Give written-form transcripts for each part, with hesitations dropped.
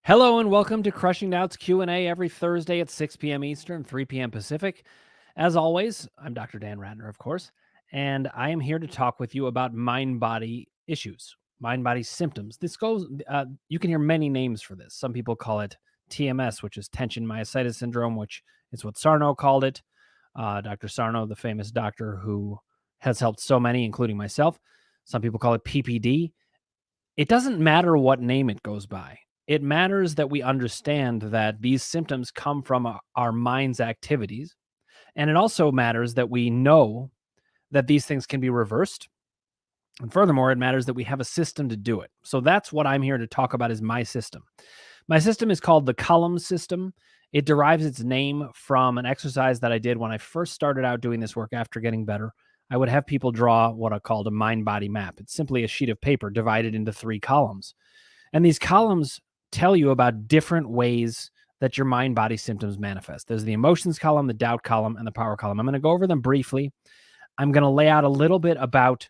Hello and welcome to Crushing Doubt's Q&A every Thursday at 6 p.m. Eastern, 3 p.m. Pacific. As always, I'm Dr. Dan Ratner, of course, and I am here to talk with you about mind-body issues, mind-body symptoms. You can hear many names for this. Some people call it TMS, which is tension myositis syndrome, which is what Sarno called it. Dr. Sarno, the famous doctor who has helped so many, including myself. Some people call it PPD. It doesn't matter what name it goes by. It matters that we understand that these symptoms come from our mind's activities. And it also matters that we know that these things can be reversed. And furthermore, it matters that we have a system to do it. So that's what I'm here to talk about is my system. My system is called the column system. It derives its name from an exercise that I did when I first started out doing this work after getting better. I would have people draw what I called a mind-body map. It's simply a sheet of paper divided into 3 columns. And these columns tell you about different ways that your mind-body symptoms manifest. There's the emotions column, the doubt column, and the power column. I'm going to go over them briefly. I'm going to lay out a little bit about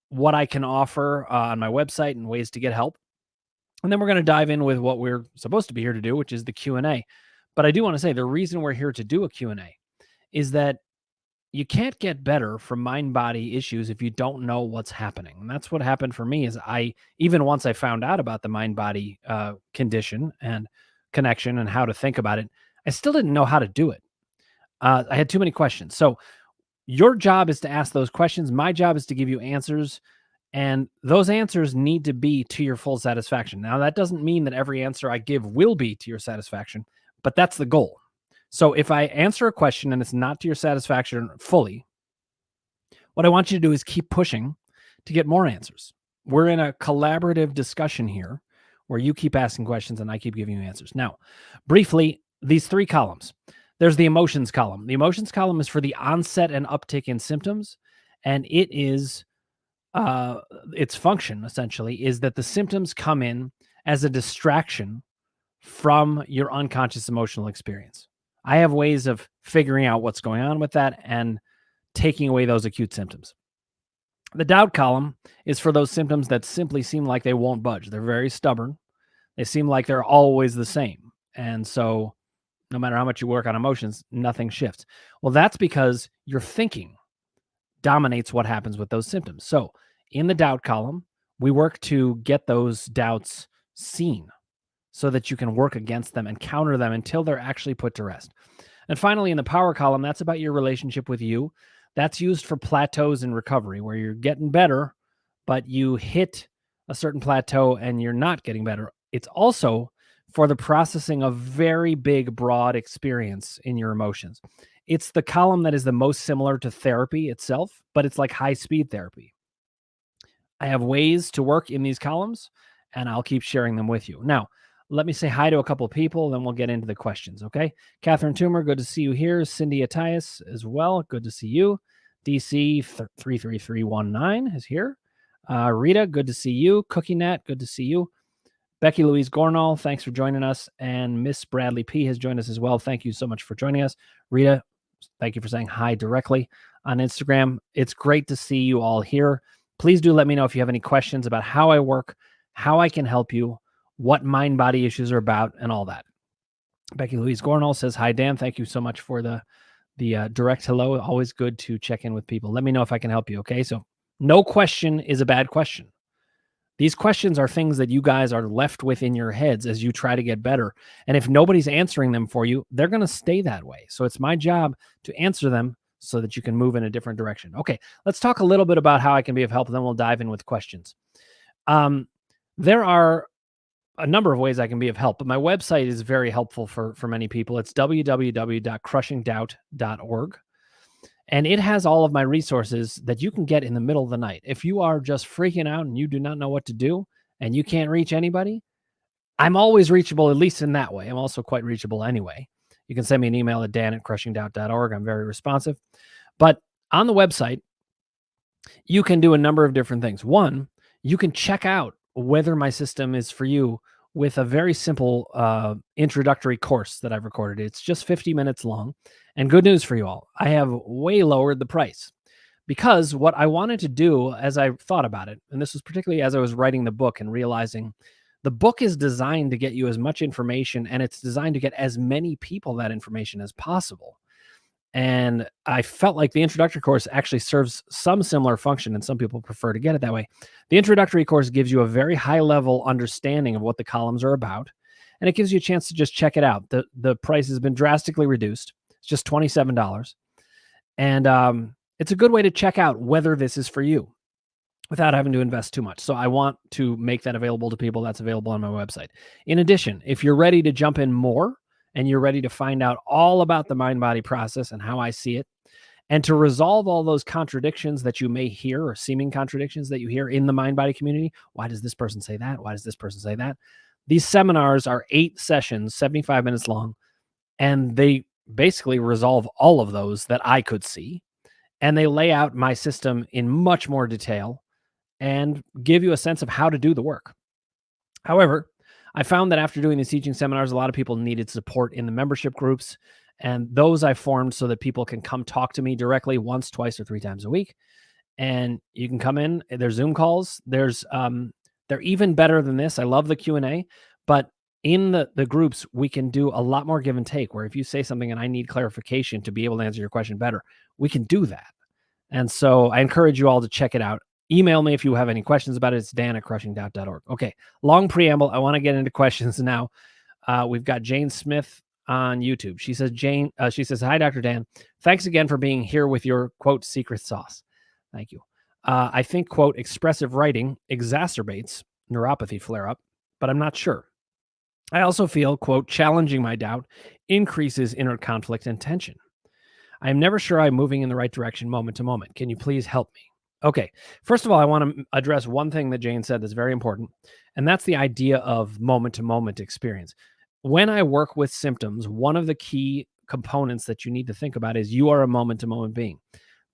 what I can offer on my website and ways to get help. And then we're going to dive in with what we're supposed to be here to do, which is the Q&A. But I do want to say the reason we're here to do a Q&A is that you can't get better from mind-body issues if you don't know what's happening. And that's what happened for me is even once I found out about the mind-body condition and connection and how to think about it, I still didn't know how to do it. I had too many questions. So your job is to ask those questions. My job is to give you answers. And those answers need to be to your full satisfaction. Now, that doesn't mean that every answer I give will be to your satisfaction, but that's the goal. So if I answer a question and it's not to your satisfaction fully, what I want you to do is keep pushing to get more answers. We're in a collaborative discussion here where you keep asking questions and I keep giving you answers. Now, briefly, these 3 columns. There's the emotions column. The emotions column is for the onset and uptick in symptoms, and it is its function essentially is that the symptoms come in as a distraction from your unconscious emotional experience. I have ways of figuring out what's going on with that and taking away those acute symptoms. The doubt column is for those symptoms that simply seem like they won't budge. They're very stubborn. They seem like they're always the same. And so no matter how much you work on emotions, nothing shifts. Well, that's because your thinking dominates what happens with those symptoms. So in the doubt column, we work to get those doubts seen so that you can work against them and counter them until they're actually put to rest. And finally, in the power column, that's about your relationship with you. That's used for plateaus in recovery where you're getting better, but you hit a certain plateau and you're not getting better. It's also for the processing of very big, broad experience in your emotions. It's the column that is the most similar to therapy itself, but it's like high-speed therapy. I have ways to work in these columns, and I'll keep sharing them with you. Now, let me say hi to a couple of people, then we'll get into the questions, okay? Catherine Toomer, good to see you here. Cindy Attias as well, good to see you. DC 33319 is here. Rita, good to see you. Cookie Nat, good to see you. Becky Louise Gornall, thanks for joining us. And Miss Bradley P has joined us as well. Thank you so much for joining us. Rita, thank you for saying hi directly on Instagram. It's great to see you all here. Please do let me know if you have any questions about how I work, how I can help you, what mind-body issues are about, and all that. Becky Louise Gornall says, hi, Dan. Thank you so much for the direct hello. Always good to check in with people. Let me know if I can help you, okay? So no question is a bad question. These questions are things that you guys are left with in your heads as you try to get better. And if nobody's answering them for you, they're going to stay that way. So it's my job to answer them so that you can move in a different direction. Okay, let's talk a little bit about how I can be of help, and then we'll dive in with questions. There are a number of ways I can be of help, but my website is very helpful for many people. It's www.crushingdoubt.org. And it has all of my resources that you can get in the middle of the night. If you are just freaking out and you do not know what to do and you can't reach anybody, I'm always reachable, at least in that way. I'm also quite reachable anyway. You can send me an email at dan@crushingdoubt.org. I'm very responsive. But on the website, you can do a number of different things. One, you can check out whether my system is for you with a very simple introductory course that I've recorded. It's just 50 minutes long. And good news for you all, I have way lowered the price because what I wanted to do as I thought about it, and this was particularly as I was writing the book and realizing The book is designed to get you as much information, and it's designed to get as many people that information as possible. And I felt like the introductory course actually serves some similar function, and some people prefer to get it that way. The introductory course gives you a very high level understanding of what the columns are about, and it gives you a chance to just check it out. The price has been drastically reduced. It's just $27. And it's a good way to check out whether this is for you without having to invest too much. So I want to make that available to people. That's available on my website. In addition, if you're ready to jump in more and you're ready to find out all about the mind-body process and how I see it, and to resolve all those contradictions that you may hear, or seeming contradictions that you hear in the mind-body community, why does this person say that? Why does this person say that? These seminars are 8 sessions, 75 minutes long, and they basically resolve all of those that I could see. And they lay out my system in much more detail and give you a sense of how to do the work. However, I found that after doing these teaching seminars, a lot of people needed support in the membership groups, and those I formed so that people can come talk to me directly once, twice, or 3 times a week. And you can come in. There's Zoom calls. They're even better than this. I love the Q&A, but in the groups, we can do a lot more give and take, where if you say something and I need clarification to be able to answer your question better, we can do that. And so I encourage you all to check it out. Email me if you have any questions about it. It's dan@crushingdoubt.org. Okay, long preamble. I want to get into questions now. We've got Jane Smith on YouTube. She says, she says, "Hi, Dr. Dan. Thanks again for being here with your, quote, secret sauce." Thank you. I think, quote, "expressive writing exacerbates neuropathy flare-up, but I'm not sure. I also feel, quote, challenging my doubt increases inner conflict and tension. I am never sure I'm moving in the right direction moment to moment. Can you please help me?" Okay. First of all, I want to address one thing that Jane said that's very important, and that's the idea of moment to moment experience. When I work with symptoms, one of the key components that you need to think about is you are a moment to moment being.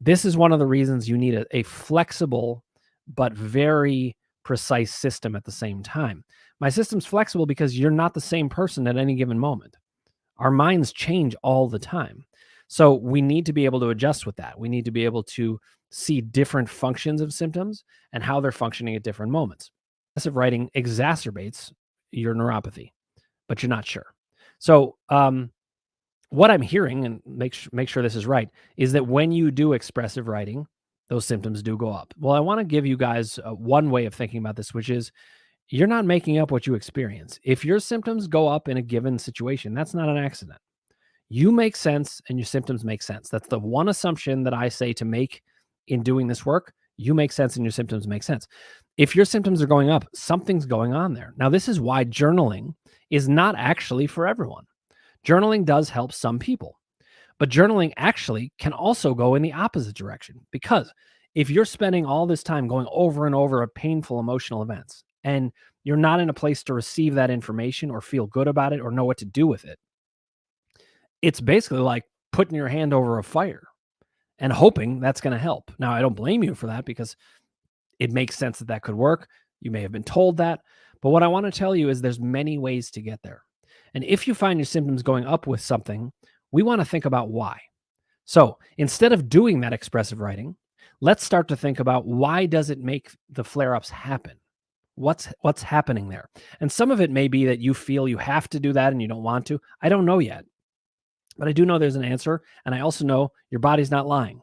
This is one of the reasons you need a flexible but very precise system at the same time. My system's flexible because you're not the same person at any given moment. Our minds change all the time. So we need to be able to adjust with that. We need to be able to see different functions of symptoms and how they're functioning at different moments. Excessive writing exacerbates your neuropathy, but you're not sure. So what I'm hearing, and make sure this is right, is that when you do expressive writing, those symptoms do go up. Well, I want to give you guys one way of thinking about this, which is you're not making up what you experience. If your symptoms go up in a given situation, that's not an accident. You make sense and your symptoms make sense. That's the one assumption that I say to make in doing this work. You make sense and your symptoms make sense. If your symptoms are going up, something's going on there. Now, this is why journaling is not actually for everyone. Journaling does help some people, but journaling actually can also go in the opposite direction, because if you're spending all this time going over and over painful emotional events and you're not in a place to receive that information or feel good about it or know what to do with it, it's basically like putting your hand over a fire and hoping that's going to help. Now, I don't blame you for that, because it makes sense that that could work. You may have been told that. But what I want to tell you is there's many ways to get there. And if you find your symptoms going up with something, we want to think about why. So instead of doing that expressive writing, let's start to think about, why does it make the flare-ups happen? What's happening there? And some of it may be that you feel you have to do that and you don't want to. I don't know yet. But I do know there's an answer, and I also know your body's not lying.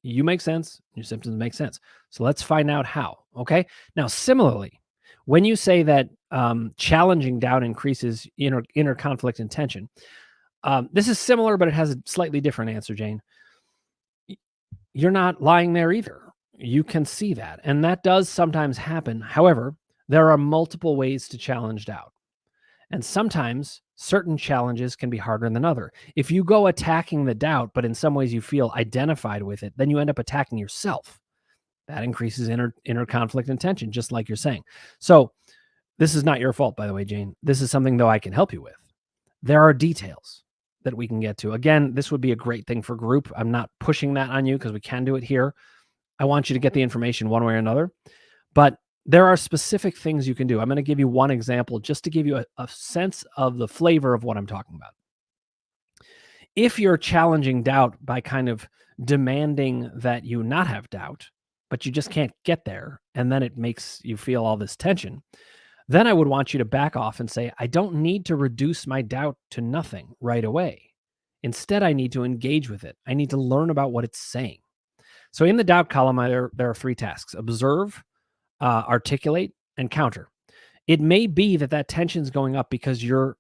You make sense, your symptoms make sense. So let's find out how, okay? Now, similarly, when you say that challenging doubt increases inner conflict and tension, this is similar, but it has a slightly different answer, Jane. You're not lying there either. You can see that, and that does sometimes happen. However, there are multiple ways to challenge doubt. And sometimes certain challenges can be harder than other. If you go attacking the doubt, but in some ways you feel identified with it, then you end up attacking yourself. That increases inner conflict and tension, just like you're saying. So this is not your fault, by the way, Jane. This is something, though, I can help you with. There are details that we can get to. Again, this would be a great thing for group. I'm not pushing that on you because we can do it here. I want you to get the information one way or another. But there are specific things you can do. I'm going to give you one example just to give you a sense of the flavor of what I'm talking about. If you're challenging doubt by kind of demanding that you not have doubt, but you just can't get there, and then it makes you feel all this tension, Then I would want you to back off and say, I don't need to reduce my doubt to nothing right away. Instead, I need to engage with it. I need to learn about what it's saying. So in the doubt column, there are three tasks: observe, articulate, and counter. It may be that tension's going up because you're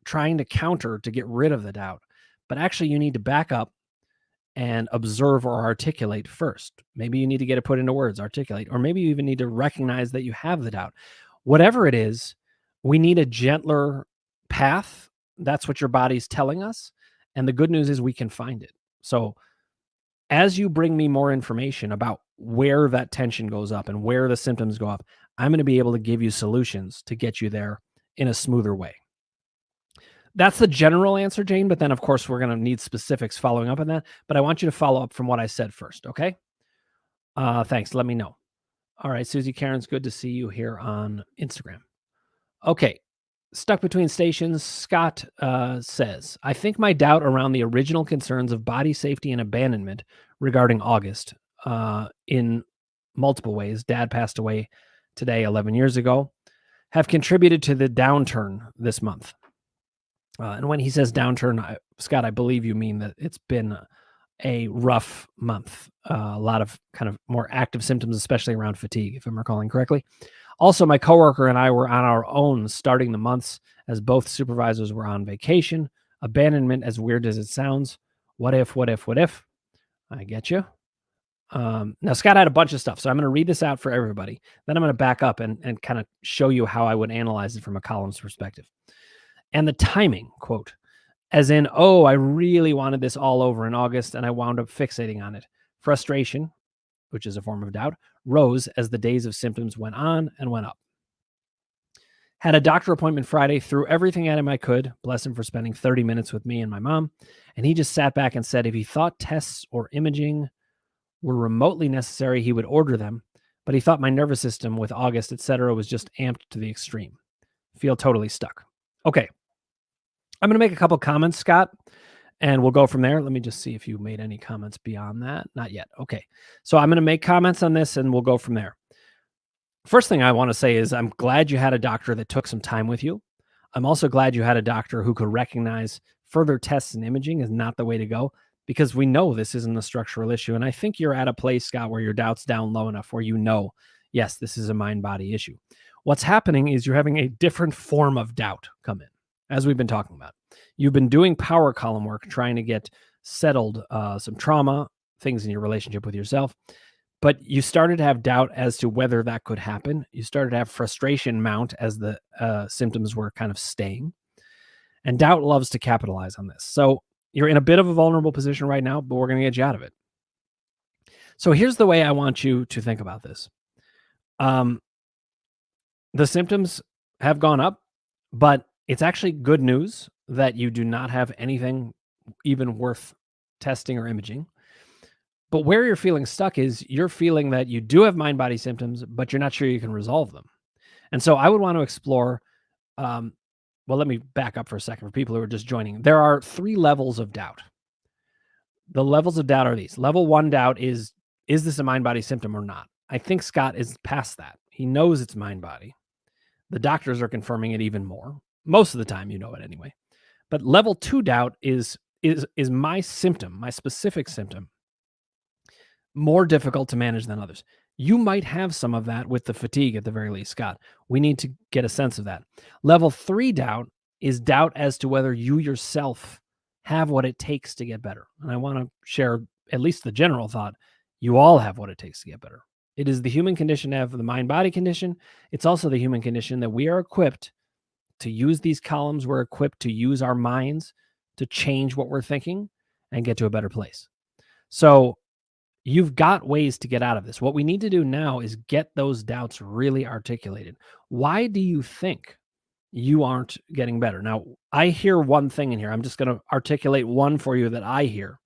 trying to counter to get rid of the doubt, but actually you need to back up and observe or articulate first. Maybe you need to get it put into words, articulate, or maybe you even need to recognize that you have the doubt. Whatever it is, we need a gentler path. That's what your body's telling us. And the good news is we can find it. So as you bring me more information about where that tension goes up and where the symptoms go up, I'm going to be able to give you solutions to get you there in a smoother way. That's the general answer, Jane. But then, of course, we're going to need specifics following up on that. But I want you to follow up from what I said first. Okay. Thanks. Let me know. All right. Susie Karen's good to see you here on Instagram. Okay. Stuck between stations, Scott says, I think my doubt around the original concerns of body safety and abandonment regarding August in multiple ways, dad passed away today 11 years ago, have contributed to the downturn this month. And when he says downturn, Scott, I believe you mean that it's been a rough month. A lot of kind of more active symptoms, especially around fatigue, if I'm recalling correctly. Also, my coworker and I were on our own starting the months as both supervisors were on vacation. Abandonment, as weird as it sounds. What if? I get you. Now, Scott had a bunch of stuff, so I'm going to read this out for everybody. Then I'm going to back up and kind of show you how I would analyze it from a columns perspective. And the timing, quote, as in, oh, I really wanted this all over in August and I wound up fixating on it. Frustration, which is a form of doubt, rose as the days of symptoms went on and went up. Had a doctor appointment Friday, threw everything at him I could, bless him for spending 30 minutes with me and my mom, and he just sat back and said if he thought tests or imaging were remotely necessary, he would order them, but he thought my nervous system with August, etc., was just amped to the extreme. Feel totally stuck. Okay. I'm going to make a couple comments, Scott, and we'll go from there. Let me just see if you made any comments beyond that. Not yet. Okay. So I'm going to make comments on this and we'll go from there. First thing I want to say is I'm glad you had a doctor that took some time with you. I'm also glad you had a doctor who could recognize further tests and imaging is not the way to go because we know this isn't a structural issue. And I think you're at a place, Scott, where your doubt's down low enough where you know, yes, this is a mind-body issue. What's happening is you're having a different form of doubt come in. As we've been talking about, you've been doing power column work, trying to get settled some trauma, things in your relationship with yourself, but you started to have doubt as to whether that could happen. You started to have frustration mount as the symptoms were kind of staying, and doubt loves to capitalize on this. So you're in a bit of a vulnerable position right now, but we're going to get you out of it. So here's the way I want you to think about this. The symptoms have gone up, but it's actually good news that you do not have anything even worth testing or imaging. But where you're feeling stuck is you're feeling that you do have mind-body symptoms, but you're not sure you can resolve them. And so I would want to explore, well, let me back up for a second for people who are just joining. There are 3 levels of doubt. The levels of doubt are these. Level 1 doubt is this a mind-body symptom or not? I think Scott is past that. He knows it's mind-body. The doctors are confirming it even more. Most of the time, you know it anyway. But level 2 doubt is my symptom, my specific symptom, more difficult to manage than others. You might have some of that with the fatigue at the very least, Scott. We need to get a sense of that. Level 3 doubt is doubt as to whether you yourself have what it takes to get better. And I want to share at least the general thought. You all have what it takes to get better. It is the human condition to have the mind-body condition. It's also the human condition that we are equipped to use these columns. We're equipped to use our minds to change what we're thinking and get to a better place. So you've got ways to get out of this. What we need to do now is get those doubts really articulated. Why do you think you aren't getting better? Now, I hear one thing in here. I'm just going to articulate one for you that I hear.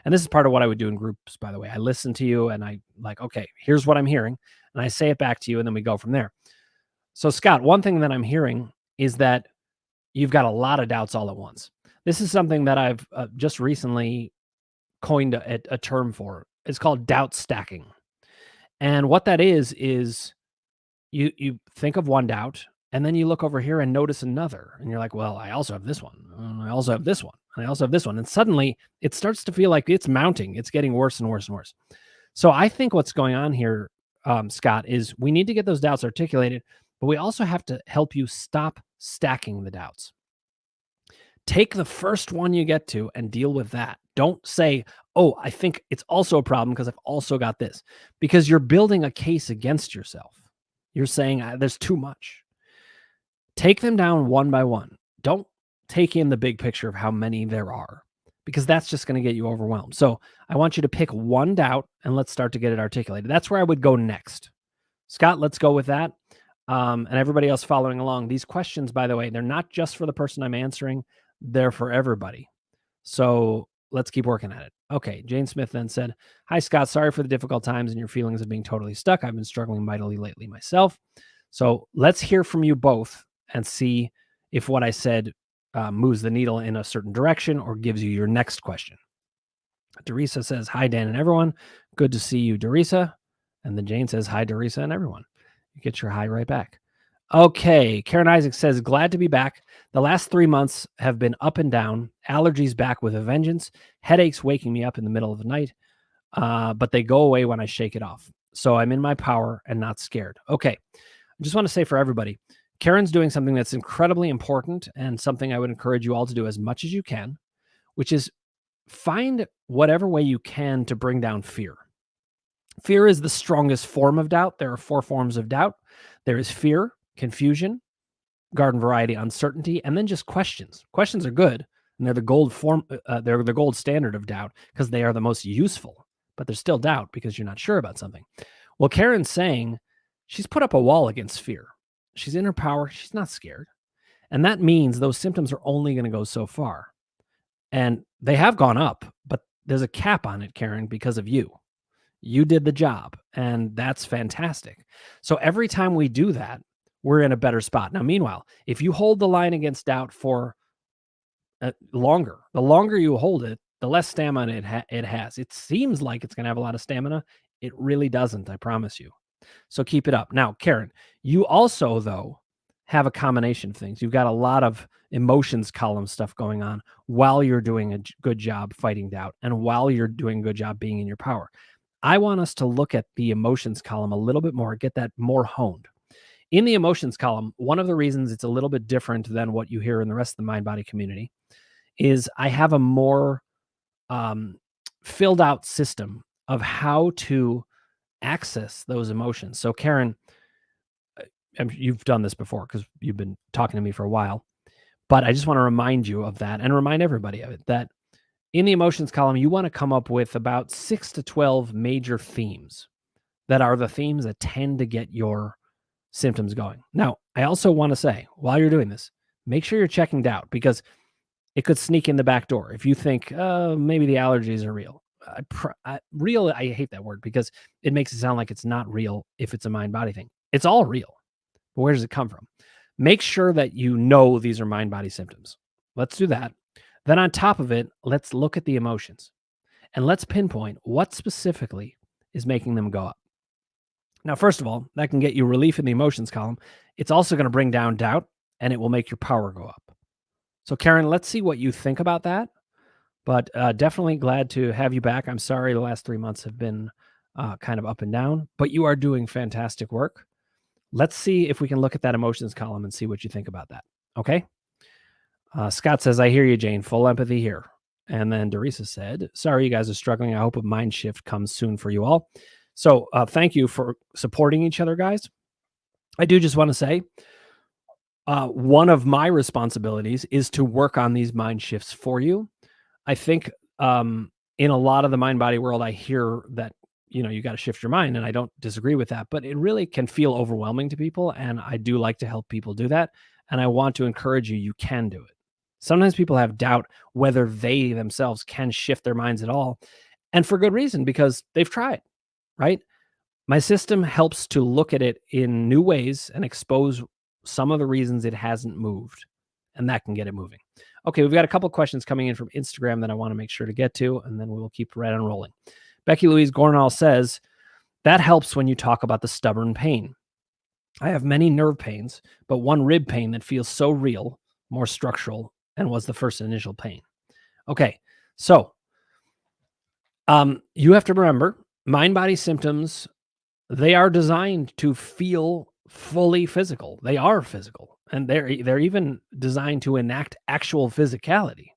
And this is part of what I would do in groups, by the way. I listen to you and I like, okay, here's what I'm hearing. And I say it back to you and then we go from there. So Scott, one thing that I'm hearing is that you've got a lot of doubts all at once. This is something that I've just recently coined a term for. It's called doubt stacking. And what that is you think of one doubt And then you look over here and notice another. And you're like, well, I also have this one. And I also have this one. And I also have this one. And suddenly it starts to feel like it's mounting. It's getting worse and worse and worse. So I think what's going on here, Scott, is we need to get those doubts articulated, but we also have to help you stop stacking the doubts. Take the first one you get to and deal with that. Don't say, oh, I think it's also a problem because I've also got this, because you're building a case against yourself. You're saying there's too much. Take them down one by one. Don't take in the big picture of how many there are, because that's just going to get you overwhelmed. So I want you to pick one doubt and let's start to get it articulated. That's where I would go next. Scott, let's go with that. And everybody else following along. These questions, by the way, they're not just for the person I'm answering. They're for everybody. So let's keep working at it. Okay. Jane Smith then said, hi, Scott. Sorry for the difficult times and your feelings of being totally stuck. I've been struggling mightily lately myself. So let's hear from you both and see if what I said moves the needle in a certain direction or gives you your next question. Dorisa says, hi, Dan and everyone. Good to see you, Dorisa. And then Jane says, hi, Dorisa and everyone. You get your hi right back. Okay. Karen Isaac says, glad to be back. The last 3 months have been up and down. Allergies back with a vengeance. Headaches waking me up in the middle of the night. But they go away when I shake it off. So I'm in my power and not scared. Okay. I just want to say for everybody, Karen's doing something that's incredibly important and something I would encourage you all to do as much as you can, which is find whatever way you can to bring down fear. Fear is the strongest form of doubt. There are 4 forms of doubt. There is fear, confusion, garden variety uncertainty, and then just questions. Questions are good, and they're the gold form. They're the gold standard of doubt because they are the most useful. But there's still doubt because you're not sure about something. Well, Karen's saying she's put up a wall against fear. She's in her power. She's not scared. And that means those symptoms are only going to go so far. And they have gone up, but there's a cap on it, Karen, because of you. You did the job, and that's fantastic. So every time we do that, we're in a better spot. Now, meanwhile, if you hold the line against doubt for longer, the longer you hold it, the less stamina it has. It seems like it's going to have a lot of stamina. It really doesn't, I promise you. So keep it up. Now, Karen, you also, though, have a combination of things. You've got a lot of emotions column stuff going on while you're doing a good job fighting doubt and while you're doing a good job being in your power. I want us to look at the emotions column a little bit more, get that more honed. In the emotions column, one of the reasons it's a little bit different than what you hear in the rest of the mind-body community is I have a more filled out system of how to access those emotions. So Karen, you've done this before because you've been talking to me for a while, but I just want to remind you of that and remind everybody of it, that in the emotions column, you want to come up with about 6 to 12 major themes that are the themes that tend to get your symptoms going. Now, I also want to say, while you're doing this, make sure you're checking doubt because it could sneak in the back door. If you think, maybe the allergies are real. Real, I hate that word because it makes it sound like it's not real if it's a mind-body thing. It's all real. But where does it come from? Make sure that you know these are mind-body symptoms. Let's do that. Then on top of it, let's look at the emotions and let's pinpoint what specifically is making them go up. Now, first of all, that can get you relief in the emotions column. It's also going to bring down doubt and it will make your power go up. So Karen, let's see what you think about that. But definitely glad to have you back. I'm sorry the last 3 months have been kind of up and down, but you are doing fantastic work. Let's see if we can look at that emotions column and see what you think about that. Okay? Scott says, I hear you, Jane. Full empathy here. And then Dorisa said, sorry, you guys are struggling. I hope a mind shift comes soon for you all. So thank you for supporting each other, guys. I do just want to say, one of my responsibilities is to work on these mind shifts for you. I think in a lot of the mind-body world, I hear that, you got to shift your mind, and I don't disagree with that, but it really can feel overwhelming to people, and I do like to help people do that, and I want to encourage you can do it. Sometimes people have doubt whether they themselves can shift their minds at all, and for good reason, because they've tried, right? My system helps to look at it in new ways and expose some of the reasons it hasn't moved, and that can get it moving. Okay, we've got a couple of questions coming in from Instagram that I want to make sure to get to, and then we'll keep right on rolling. Becky Louise Gornall says, that helps when you talk about the stubborn pain. I have many nerve pains, but one rib pain that feels so real, more structural, and was the first initial pain. Okay, so you have to remember mind body symptoms, they are designed to feel fully physical. They are physical, and they're even designed to enact actual physicality.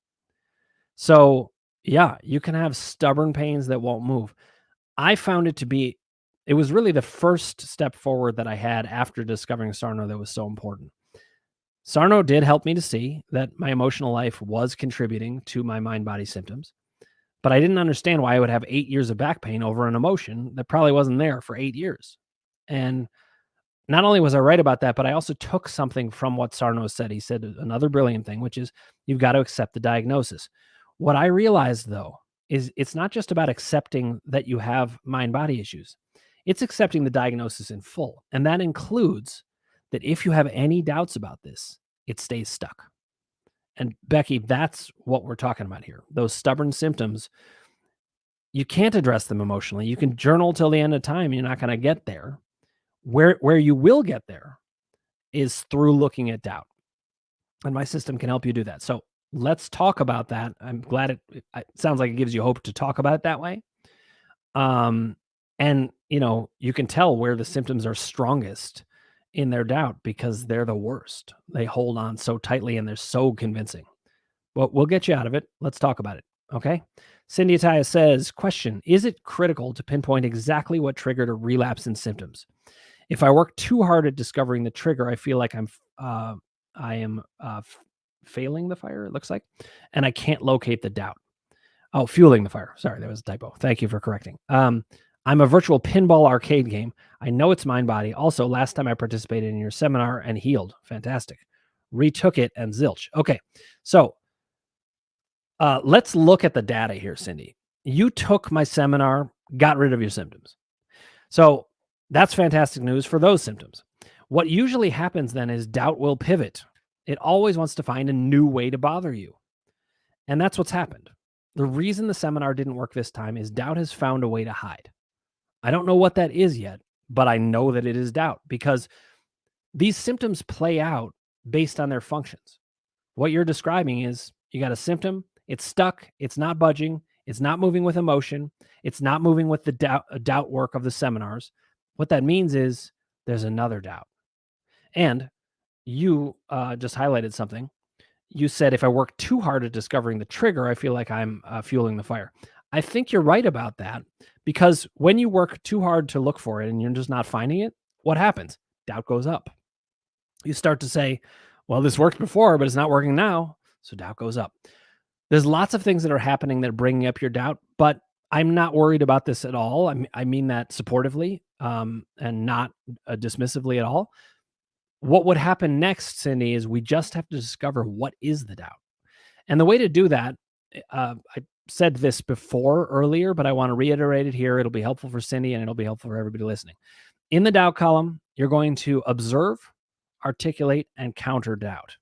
So, yeah, you can have stubborn pains that won't move. I found it was really the first step forward that I had after discovering Sarno that was so important. Sarno did help me to see that my emotional life was contributing to my mind body symptoms, but I didn't understand why I would have 8 years of back pain over an emotion that probably wasn't there for 8 years. And not only was I right about that, but I also took something from what Sarno said. He said another brilliant thing, which is you've got to accept the diagnosis. What I realized though is it's not just about accepting that you have mind body issues. It's accepting the diagnosis in full. And that includes that if you have any doubts about this, it stays stuck. And Becky, that's what we're talking about here. Those stubborn symptoms, you can't address them emotionally. You can journal till the end of time, you're not going to get there. Where you will get there is through looking at doubt. And my system can help you do that. So let's talk about that. I'm glad it sounds like it gives you hope to talk about it that way. And you can tell where the symptoms are strongest in their doubt because they're the worst. They hold on so tightly and they're so convincing. Well, we'll get you out of it. Let's talk about it. Okay. Cindy Ataya says, question, is it critical to pinpoint exactly what triggered a relapse in symptoms? If I work too hard at discovering the trigger, I feel like I am failing the fire, it looks like, and I can't locate the doubt. Oh, fueling the fire. Sorry, that was a typo. Thank you for correcting. I'm a virtual pinball arcade game. I know it's mind body. Also, last time I participated in your seminar and healed. Fantastic. Retook it and zilch. Okay, so let's look at the data here, Cindy. You took my seminar, got rid of your symptoms. So that's fantastic news for those symptoms. What usually happens then is doubt will pivot. It always wants to find a new way to bother you. And that's what's happened. The reason the seminar didn't work this time is doubt has found a way to hide. I don't know what that is yet, but I know that it is doubt because these symptoms play out based on their functions. What you're describing is you got a symptom, it's stuck, it's not budging, it's not moving with emotion, it's not moving with the doubt work of the seminars. What that means is there's another doubt. And you just highlighted something. You said, if I work too hard at discovering the trigger, I feel like I'm fueling the fire. I think you're right about that because when you work too hard to look for it and you're just not finding it, what happens? Doubt goes up. You start to say, well, this worked before, but it's not working now. So doubt goes up. There's lots of things that are happening that are bringing up your doubt, but I'm not worried about this at all. I mean that supportively and not dismissively at all. What would happen next, Cindy, is we just have to discover what is the doubt. And the way to do that, I said this before earlier, but I want to reiterate it here. It'll be helpful for Cindy and it'll be helpful for everybody listening. In the doubt column, you're going to observe, articulate, and counter doubt.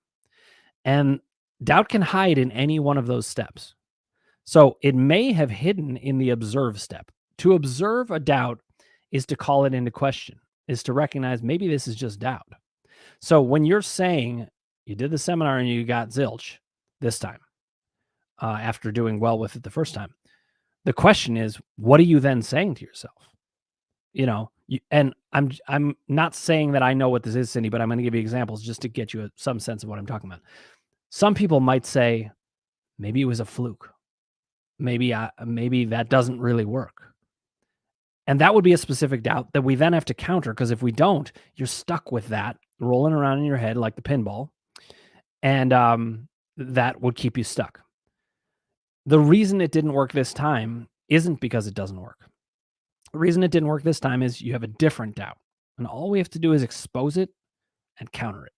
And doubt can hide in any one of those steps. So it may have hidden in the observe step. To observe a doubt is to call it into question, is to recognize maybe this is just doubt. So when you're saying you did the seminar and you got zilch this time, after doing well with it the first time, the question is, what are you then saying to yourself? And I'm not saying that I know what this is, Cindy, but I'm going to give you examples just to get you some sense of what I'm talking about. Some people might say, maybe it was a fluke. Maybe that doesn't really work. And that would be a specific doubt that we then have to counter, because if we don't, you're stuck with that rolling around in your head like the pinball, and that would keep you stuck. The reason it didn't work this time isn't because it doesn't work. The reason it didn't work this time is you have a different doubt, and all we have to do is expose it and counter it.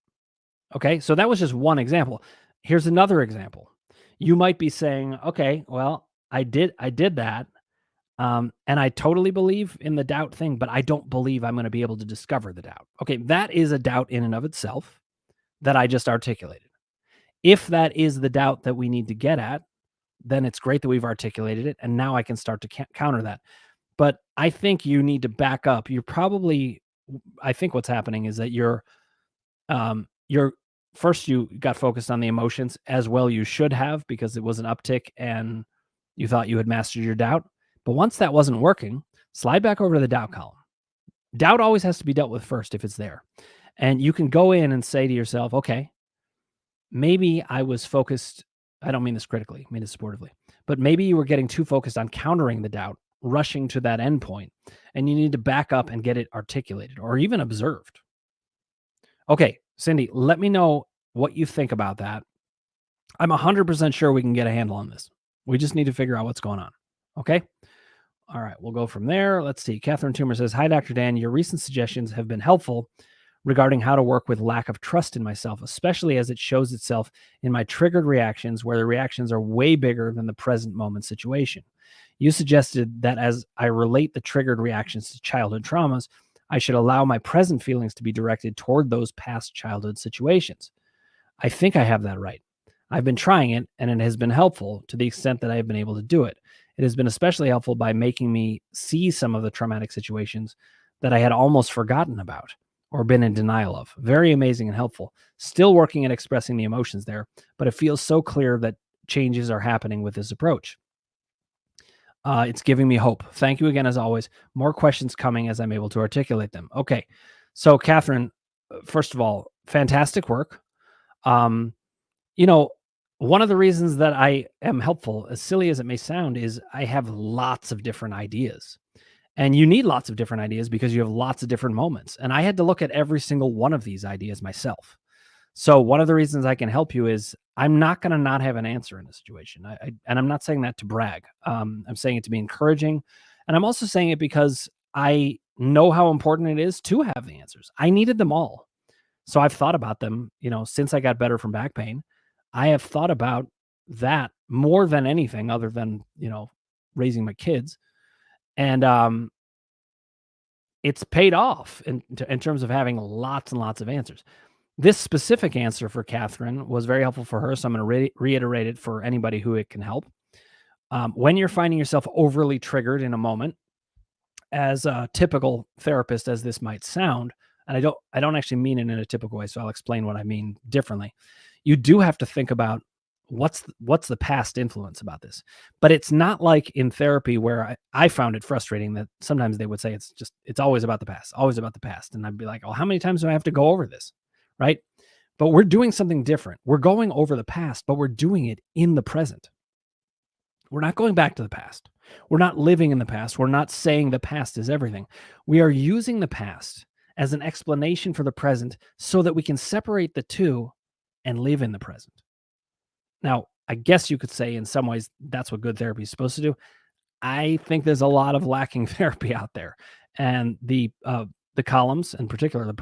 Okay, so that was just one example. Here's another example. You might be saying, okay, well, I did that. And I totally believe in the doubt thing, but I don't believe I'm going to be able to discover the doubt. Okay, that is a doubt in and of itself that I just articulated. If that is the doubt that we need to get at, then it's great that we've articulated it, and now I can start to counter that. But I think you need to back up. You're probably I think what's happening is that you're first you got focused on the emotions as well you should have because it was an uptick and you thought you had mastered your doubt. But once that wasn't working, slide back over to the doubt column. Doubt always has to be dealt with first if it's there. And you can go in and say to yourself, okay, maybe I was focused. I don't mean this critically, I mean this supportively, but maybe you were getting too focused on countering the doubt, rushing to that endpoint, and you need to back up and get it articulated or even observed. Okay, Cindy, let me know what you think about that. I'm 100% sure we can get a handle on this. We just need to figure out what's going on. Okay. All right, we'll go from there. Let's see. Catherine Toomer says, hi, Dr. Dan. Your recent suggestions have been helpful regarding how to work with lack of trust in myself, especially as it shows itself in my triggered reactions where the reactions are way bigger than the present moment situation. You suggested that as I relate the triggered reactions to childhood traumas, I should allow my present feelings to be directed toward those past childhood situations. I think I have that right. I've been trying it, and it has been helpful to the extent that I have been able to do it. It has been especially helpful by making me see some of the traumatic situations that I had almost forgotten about or been in denial of. Very amazing and helpful. Still working at expressing the emotions there, but it feels so clear that changes are happening with this approach. It's giving me hope. Thank you again, as always. More questions coming as I'm able to articulate them. Okay. So, Catherine, first of all, fantastic work. You know, one of the reasons that I am helpful, as silly as it may sound, is I have lots of different ideas. And you need lots of different ideas because you have lots of different moments. And I had to look at every single one of these ideas myself. So one of the reasons I can help you is I'm not going to not have an answer in this situation. And I'm not saying that to brag. I'm saying it to be encouraging. And I'm also saying it because I know how important it is to have the answers. I needed them all. So I've thought about them, since I got better from back pain. I have thought about that more than anything other than, raising my kids. And it's paid off in terms of having lots and lots of answers. This specific answer for Catherine was very helpful for her, so I'm going to reiterate it for anybody who it can help. When you're finding yourself overly triggered in a moment, as a typical therapist as this might sound, and I don't actually mean it in a typical way, so I'll explain what I mean differently. You do have to think about what's the past influence about this. But it's not like in therapy where I found it frustrating that sometimes they would say it's always about the past, always about the past. And I'd be like, oh, how many times do I have to go over this? Right. But we're doing something different. We're going over the past, but we're doing it in the present. We're not going back to the past. We're not living in the past. We're not saying the past is everything. We are using the past as an explanation for the present so that we can separate the two and live in the present. Now, I guess you could say in some ways that's what good therapy is supposed to do. I think there's a lot of lacking therapy out there, and the columns, in particular,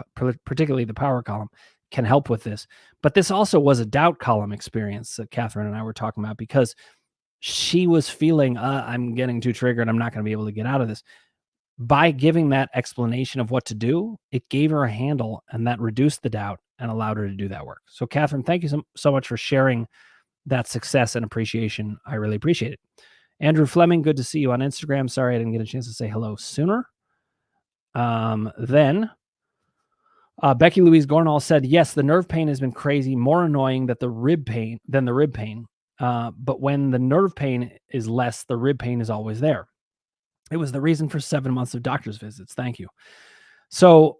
particularly the power column, can help with this. But this also was a doubt column experience that Catherine and I were talking about because she was feeling, I'm getting too triggered. I'm not going to be able to get out of this. By giving that explanation of what to do, it gave her a handle, and that reduced the doubt and allowed her to do that work. So, Catherine, thank you so much for sharing that success and appreciation. I really appreciate it. Andrew Fleming, good to see you on Instagram. Sorry I didn't get a chance to say hello sooner. Then Becky Louise Gornall said, yes, the nerve pain has been crazy, more annoying than the rib pain. But when the nerve pain is less, the rib pain is always there. It was the reason for 7 months of doctor's visits. Thank you. So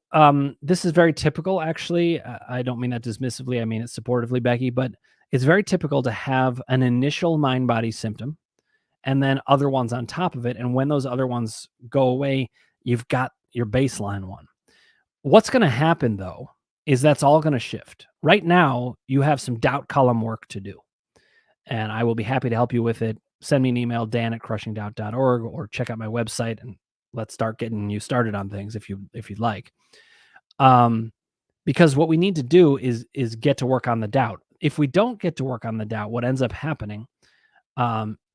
this is very typical, actually. I don't mean that dismissively. I mean it supportively, Becky, but it's very typical to have an initial mind-body symptom and then other ones on top of it. And when those other ones go away, you've got your baseline one. What's going to happen, though, is that's all going to shift. Right now, you have some doubt column work to do, and I will be happy to help you with it. Send me an email, dan@crushingdoubt.org, or check out my website, and let's start getting you started on things if you'd like. Because what we need to do is get to work on the doubt. If we don't get to work on the doubt, what ends up happening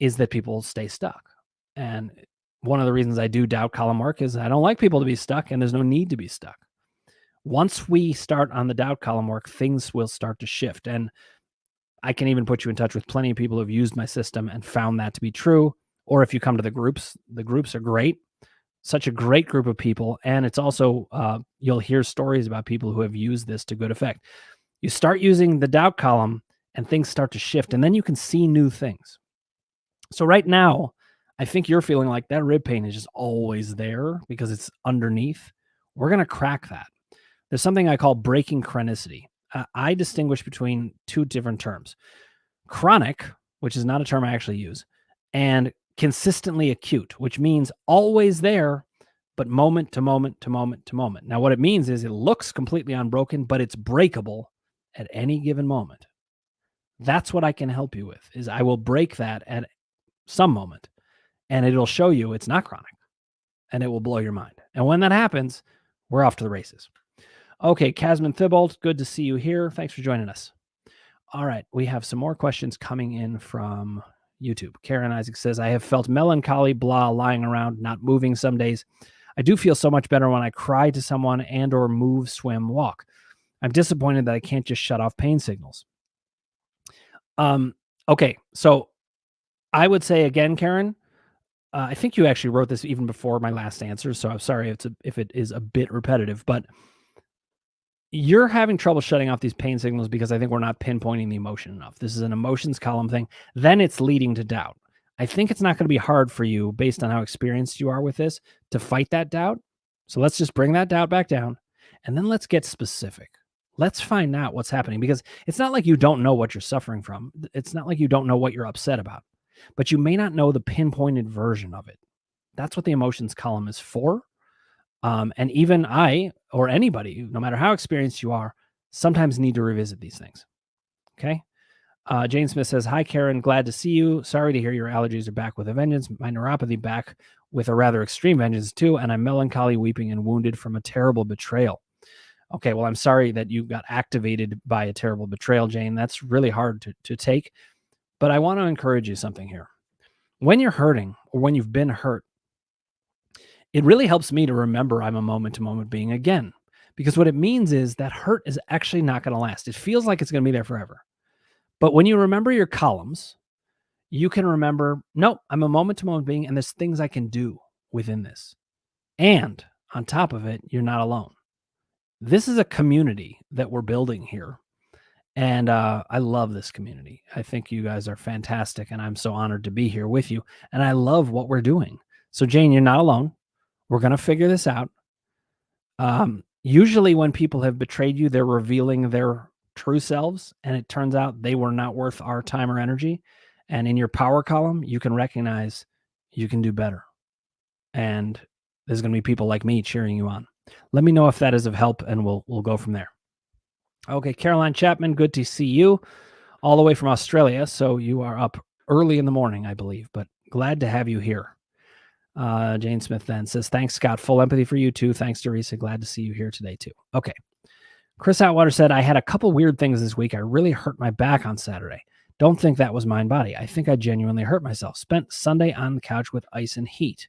is that people stay stuck. And one of the reasons I do doubt column work is I don't like people to be stuck, and there's no need to be stuck. Once we start on the doubt column work, things will start to shift. And I can even put you in touch with plenty of people who've used my system and found that to be true. Or if you come to the groups are great. such a great group of people. And it's also, you'll hear stories about people who have used this to good effect. You start using the doubt column and things start to shift, and then you can see new things. So right now, I think you're feeling like that rib pain is just always there because it's underneath. We're going to crack that. There's something I call breaking chronicity. I distinguish between two different terms: chronic, which is not a term I actually use, and consistently acute, which means always there, but moment to moment to moment to moment. Now, what it means is it looks completely unbroken, but it's breakable at any given moment. That's what I can help you with, is I will break that at some moment, and it'll show you it's not chronic, and it will blow your mind. And when that happens, we're off to the races. Okay, Casman Thibault, good to see you here. Thanks for joining us. All right, we have some more questions coming in from YouTube. Karen Isaac says, I have felt melancholy, blah, lying around, not moving some days. I do feel so much better when I cry to someone and or move, swim, walk. I'm disappointed that I can't just shut off pain signals. Okay, so I would say again, Karen, I think you actually wrote this even before my last answer, so I'm sorry if it is a bit repetitive, but you're having trouble shutting off these pain signals because I think we're not pinpointing the emotion enough. This is an emotions column thing. Then it's leading to doubt. I think it's not going to be hard for you, based on how experienced you are with this, to fight that doubt. So let's just bring that doubt back down, and then let's get specific. Let's find out what's happening, because it's not like you don't know what you're suffering from. It's not like you don't know what you're upset about, but you may not know the pinpointed version of it. That's what the emotions column is for. And even I, or anybody, no matter how experienced you are, sometimes need to revisit these things. Okay. Jane Smith says, hi, Karen. Glad to see you. Sorry to hear your allergies are back with a vengeance. My neuropathy back with a rather extreme vengeance too. And I'm melancholy, weeping, and wounded from a terrible betrayal. Okay. Well, I'm sorry that you got activated by a terrible betrayal, Jane. That's really hard to take. But I want to encourage you something here. When you're hurting, or when you've been hurt, it really helps me to remember I'm a moment-to-moment being again, because what it means is that hurt is actually not going to last. It feels like it's going to be there forever. But when you remember your columns, you can remember, nope, I'm a moment-to-moment being, and there's things I can do within this. And on top of it, you're not alone. This is a community that we're building here. And I love this community. I think you guys are fantastic, and I'm so honored to be here with you. And I love what we're doing. So, Jane, you're not alone. We're going to figure this out. Usually when people have betrayed you, they're revealing their true selves, and it turns out they were not worth our time or energy. And in your power column, you can recognize you can do better. And there's going to be people like me cheering you on. Let me know if that is of help, and we'll go from there. Okay, Caroline Chapman, good to see you all the way from Australia. So you are up early in the morning, I believe, but glad to have you here. Jane Smith then says, thanks, Scott. Full empathy for you too. Thanks, Teresa. Glad to see you here today too. Okay. Chris Atwater said, I had a couple weird things this week. I really hurt my back on Saturday. Don't think that was mind body. I think I genuinely hurt myself. Spent Sunday on the couch with ice and heat.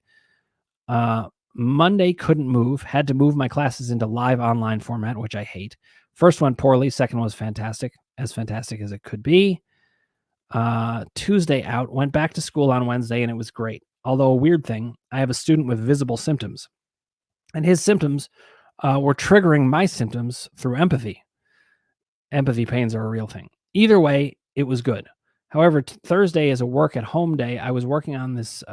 Monday couldn't move. Had to move my classes into live online format, which I hate. First one poorly. Second one was fantastic as it could be. Tuesday out. Went back to school on Wednesday, and it was great. Although a weird thing, I have a student with visible symptoms, and his symptoms were triggering my symptoms through empathy. Empathy pains are a real thing. Either way, it was good. However, Thursday is a work at home day. I was working on this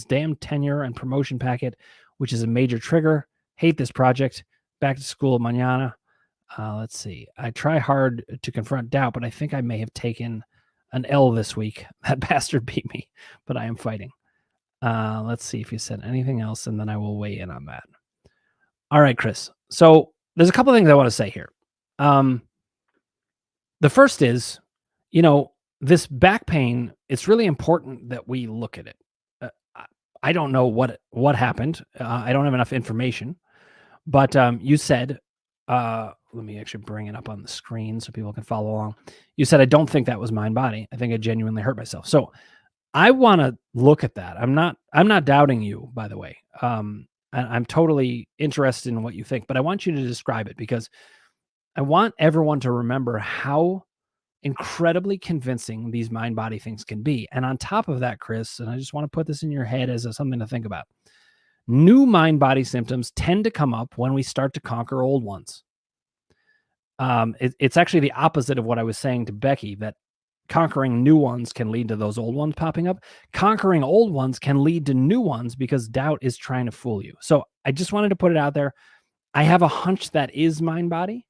damn tenure and promotion packet, which is a major trigger. Hate this project. Back to school mañana. Let's see. I try hard to confront doubt, but I think I may have taken an L this week. That bastard beat me, but I am fighting. Let's see if you said anything else, and then I will weigh in on that. All right, Chris. So there's a couple of things I want to say here. The first is, this back pain, it's really important that we look at it. I don't know what happened. I don't have enough information, but you said, let me actually bring it up on the screen so people can follow along. You said, I don't think that was mind body. I think I genuinely hurt myself. So I want to look at that. I'm not doubting you, by the way. I'm totally interested in what you think, but I want you to describe it, because I want everyone to remember how incredibly convincing these mind body things can be. And on top of that, Chris, and I just want to put this in your head as something to think about. New mind body symptoms tend to come up when we start to conquer old ones. It's actually the opposite of what I was saying to Becky, that conquering new ones can lead to those old ones popping up. Conquering old ones can lead to new ones because doubt is trying to fool you. So I just wanted to put it out there. I have a hunch that is mind body.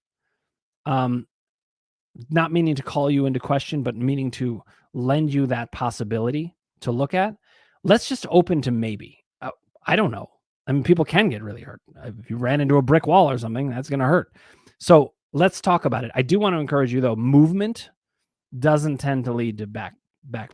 Um, Not meaning to call you into question, but meaning to lend you that possibility to look at. Let's just open to maybe. I don't know. I mean, people can get really hurt. If you ran into a brick wall or something, that's going to hurt. So let's talk about it. I do want to encourage you, though. Movement doesn't tend to lead to back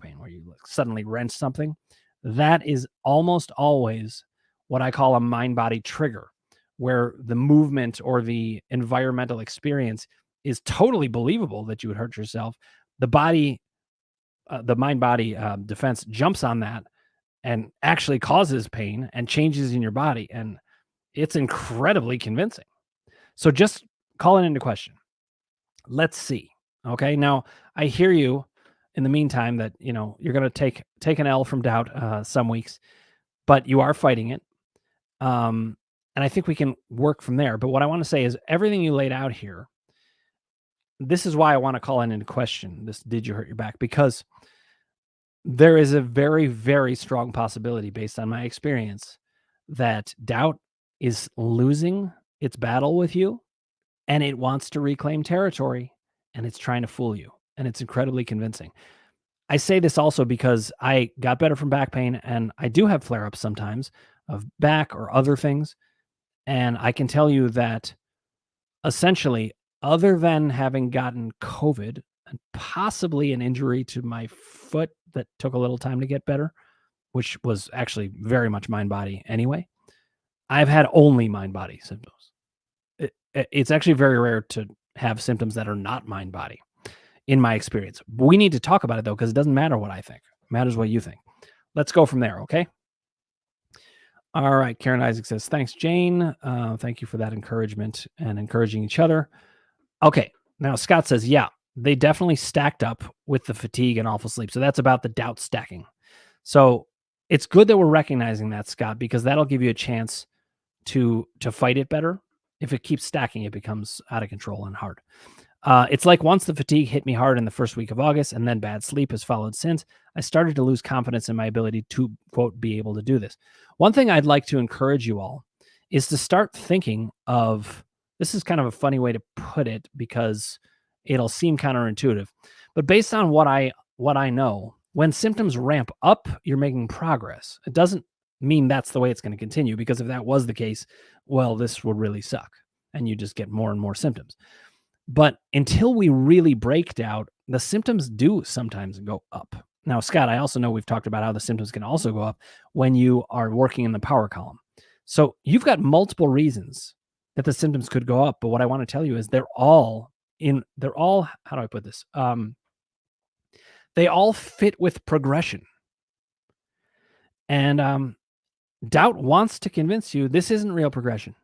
pain, where you suddenly wrench something. That is almost always what I call a mind body trigger, where the movement or the environmental experience is totally believable that you would hurt yourself. The body, the mind body defense jumps on that and actually causes pain and changes in your body. And it's incredibly convincing. So just call it into question. Let's see. Okay. Now I hear you in the meantime that, you're going to take an L from doubt some weeks, but you are fighting it. And I think we can work from there. But what I want to say is everything you laid out here, this is why I want to call it into question. This, did you hurt your back? Because there is a very, very strong possibility based on my experience that doubt is losing its battle with you and it wants to reclaim territory and it's trying to fool you. And it's incredibly convincing. I say this also because I got better from back pain and I do have flare ups sometimes of back or other things. And I can tell you that essentially, other than having gotten COVID and possibly an injury to my foot that took a little time to get better, which was actually very much mind body anyway, I've had only mind body symptoms. It's actually very rare to have symptoms that are not mind body in my experience. We need to talk about it though, because it doesn't matter what I think. It matters what you think. Let's go from there, okay? All right. Karen Isaac says, thanks, Jane. Thank you for that encouragement and encouraging each other. Okay. Now, Scott says, yeah, they definitely stacked up with the fatigue and awful sleep. So that's about the doubt stacking. So it's good that we're recognizing that, Scott, because that'll give you a chance to fight it better. If it keeps stacking, it becomes out of control and hard. It's like once the fatigue hit me hard in the first week of August and then bad sleep has followed since, I started to lose confidence in my ability to, quote, be able to do this. One thing I'd like to encourage you all is to start thinking of, this is kind of a funny way to put it because it'll seem counterintuitive, but based on what I know, when symptoms ramp up, you're making progress. It doesn't mean that's the way it's going to continue, because if that was the case, well, this would really suck and you just get more and more symptoms. But until we really break doubt, the symptoms do sometimes go up. Now, Scott, I also know we've talked about how the symptoms can also go up when you are working in the power column. So you've got multiple reasons that the symptoms could go up. But what I want to tell you is they're all, how do I put this? They all fit with progression. And doubt wants to convince you this isn't real progression.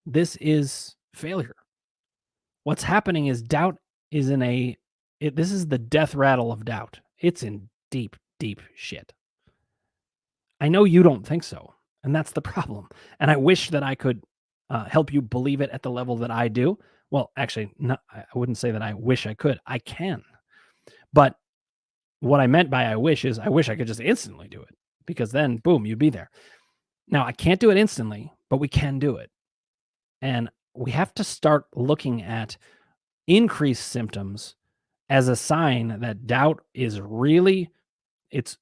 This is failure. What's happening is doubt is this is the death rattle of doubt. It's in deep, deep shit. I know you don't think so, and that's the problem. And I wish that I could help you believe it at the level that I do. Well, actually, I wouldn't say that I wish I could. I can. But what I meant by I wish is I wish I could just instantly do it, because then, boom, you'd be there. Now, I can't do it instantly, but we can do it. And we have to start looking at increased symptoms as a sign that doubt is really, it's